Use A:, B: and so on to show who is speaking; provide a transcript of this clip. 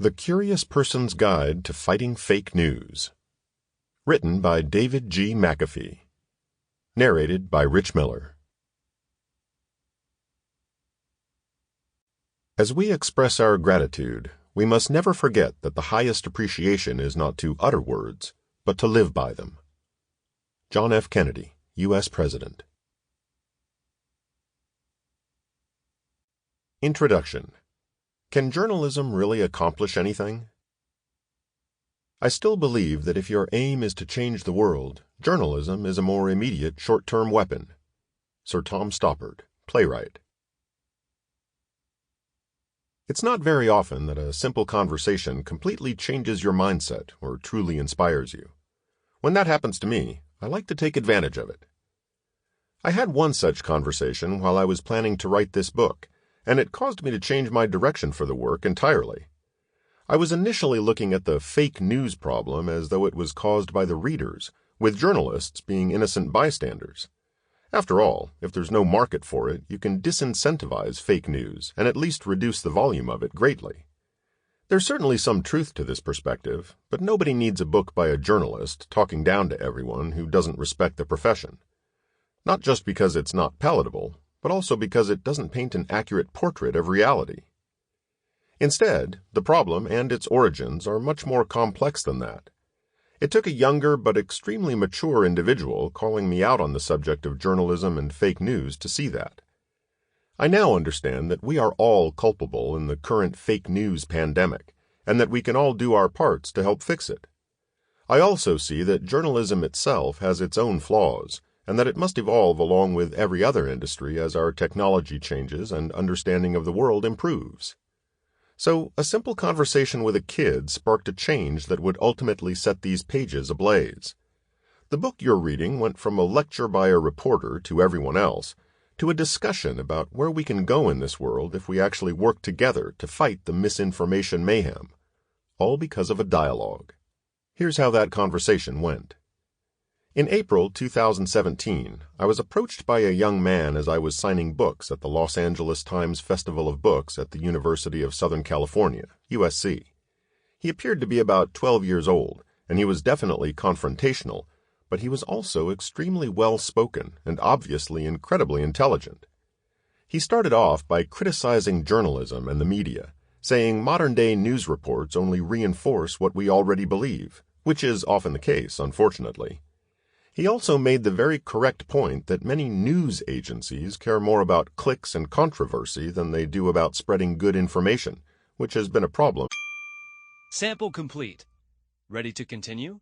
A: The Curious Person's Guide to Fighting Fake News. Written by David G. Mcafee. Narrated by Rich Miller. As we express our gratitude, we must never forget that the highest appreciation is not to utter words, but to live by them. John F. Kennedy, U.S. President. Introduction. Can journalism really accomplish anything? I still believe that if your aim is to change the world, journalism is a more immediate short-term weapon. Sir Tom Stoppard, playwright. It's not very often that a simple conversation completely changes your mindset or truly inspires you. When that happens to me, I like to take advantage of it. I had one such conversation while I was planning to write this book, and it caused me to change my direction for the work entirely. I was initially looking at the fake news problem as though it was caused by the readers, with journalists being innocent bystanders. After all, if there's no market for it, you can disincentivize fake news and at least reduce the volume of it greatly. There's certainly some truth to this perspective, but nobody needs a book by a journalist talking down to everyone who doesn't respect the profession. Not just because it's not palatable, but also because it doesn't paint an accurate portrait of reality. Instead, the problem and its origins are much more complex than that. It took a younger but extremely mature individual calling me out on the subject of journalism and fake news to see that. I now understand that we are all culpable in the current fake news pandemic, and that we can all do our parts to help fix it. I also see that journalism itself has its own flaws, and that it must evolve along with every other industry as our technology changes and understanding of the world improves. So, a simple conversation with a kid sparked a change that would ultimately set these pages ablaze. The book you're reading went from a lecture by a reporter to everyone else, to a discussion about where we can go in this world if we actually work together to fight the misinformation mayhem, all because of a dialogue. Here's how that conversation went. In April 2017, I was approached by a young man as I was signing books at the Los Angeles Times Festival of Books at the University of Southern California, USC. He appeared to be about 12 years old, and he was definitely confrontational, but he was also extremely well-spoken and obviously incredibly intelligent. He started off by criticizing journalism and the media, saying modern-day news reports only reinforce what we already believe, which is often the case, unfortunately. He also made the very correct point that many news agencies care more about clicks and controversy than they do about spreading good information, which has been a problem.
B: Sample complete. Ready to continue?